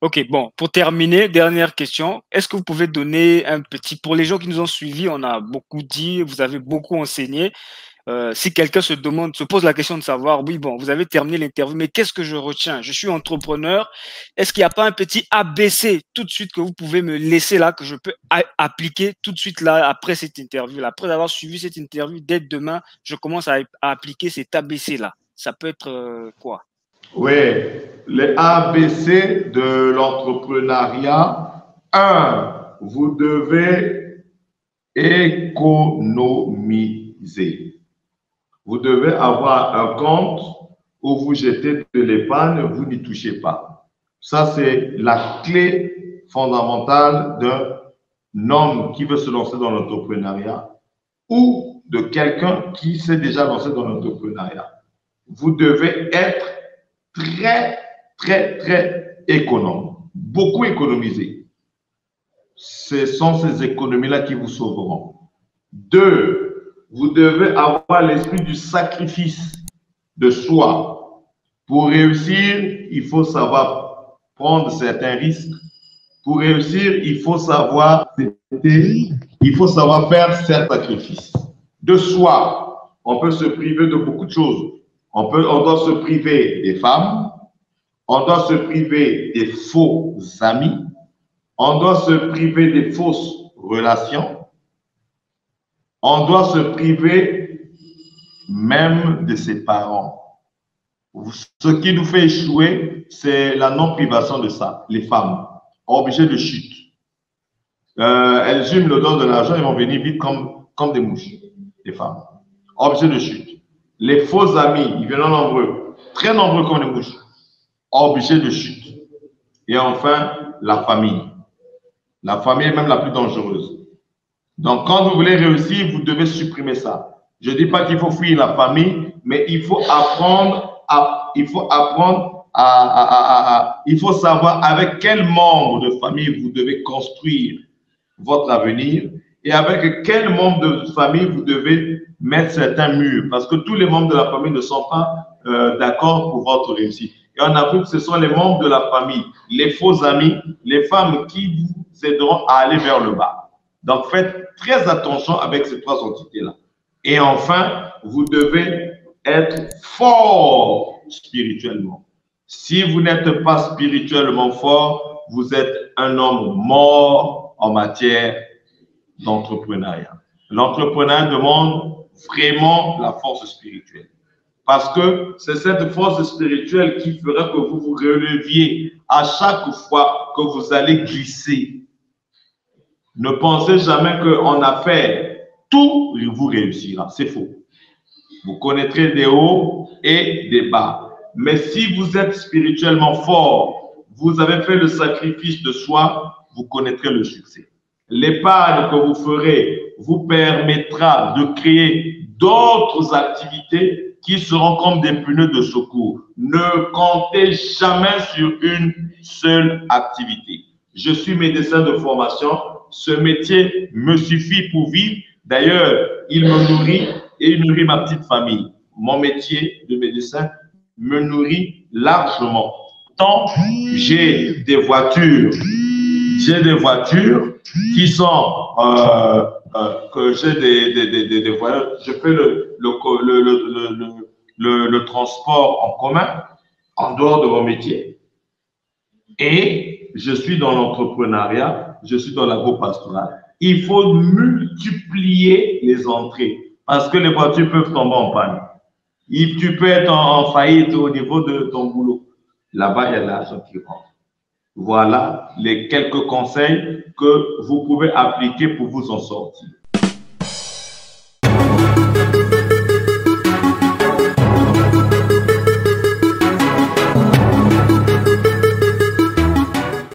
Ok, bon, pour terminer, dernière question. Est-ce que vous pouvez donner un petit, pour les gens qui nous ont suivis, on a beaucoup dit, vous avez beaucoup enseigné. Si quelqu'un se demande, se pose la question de savoir, oui, bon, vous avez terminé l'interview, mais qu'est-ce que je retiens? Je suis entrepreneur. Est-ce qu'il n'y a pas un petit ABC tout de suite que vous pouvez me laisser là, que je peux appliquer tout de suite là, après cette interview-là? Après avoir suivi cette interview, dès demain, je commence à appliquer cet ABC-là. Ça peut être quoi? Oui, les ABC de l'entrepreneuriat. Un, vous devez économiser. Vous devez avoir un compte où vous jetez de l'épargne, vous n'y touchez pas. Ça, c'est la clé fondamentale d'un homme qui veut se lancer dans l'entrepreneuriat ou de quelqu'un qui s'est déjà lancé dans l'entrepreneuriat. Vous devez être très, très, très économe. Beaucoup économiser. Ce sont ces économies-là qui vous sauveront. Deux, vous devez avoir l'esprit du sacrifice de soi. Pour réussir, il faut savoir prendre certains risques. Pour réussir, il faut savoir faire certains sacrifices. De soi, on peut se priver de beaucoup de choses. On doit se priver des femmes, on doit se priver des faux amis, on doit se priver des fausses relations, on doit se priver même de ses parents. Ce qui nous fait échouer, c'est la non-privation de ça. Les femmes, obligées de chute. Elles hument le don de l'argent, elles vont venir vite comme des mouches, les femmes. Obligées de chute. Les faux amis, ils viennent nombreux, très nombreux comme des mouches. Obligés de chute. Et enfin, la famille. La famille est même la plus dangereuse. Donc, quand vous voulez réussir, vous devez supprimer ça. Je ne dis pas qu'il faut fuir la famille, mais il faut il faut savoir avec quel membre de famille vous devez construire votre avenir et avec quel membre de famille vous devez mettre certains murs. Parce que tous les membres de la famille ne sont pas d'accord pour votre réussite. Et en Afrique, ce sont les membres de la famille, les faux amis, les femmes qui vous aideront à aller vers le bas. Donc, faites très attention avec ces trois entités-là. Et enfin, vous devez être fort spirituellement. Si vous n'êtes pas spirituellement fort, vous êtes un homme mort en matière d'entrepreneuriat. L'entrepreneuriat demande vraiment la force spirituelle. Parce que c'est cette force spirituelle qui fera que vous vous releviez à chaque fois que vous allez glisser. Ne pensez jamais qu'en affaires, tout vous réussira. C'est faux. Vous connaîtrez des hauts et des bas. Mais si vous êtes spirituellement fort, vous avez fait le sacrifice de soi, vous connaîtrez le succès. L'épargne que vous ferez vous permettra de créer d'autres activités qui seront comme des pneus de secours. Ne comptez jamais sur une seule activité. Je suis médecin de formation. Ce métier me suffit pour vivre. D'ailleurs, il me nourrit et il nourrit ma petite famille. Mon métier de médecin me nourrit largement. Tant j'ai des voitures qui sont que j'ai des voitures, je fais le transport en commun en dehors de mon métier. Et je suis dans l'entrepreneuriat, je suis dans l'agro-pastoral. Il faut multiplier les entrées parce que les voitures peuvent tomber en panne. Tu peux être en faillite au niveau de ton boulot. Là-bas, il y a l'argent qui rentre. Voilà les quelques conseils que vous pouvez appliquer pour vous en sortir.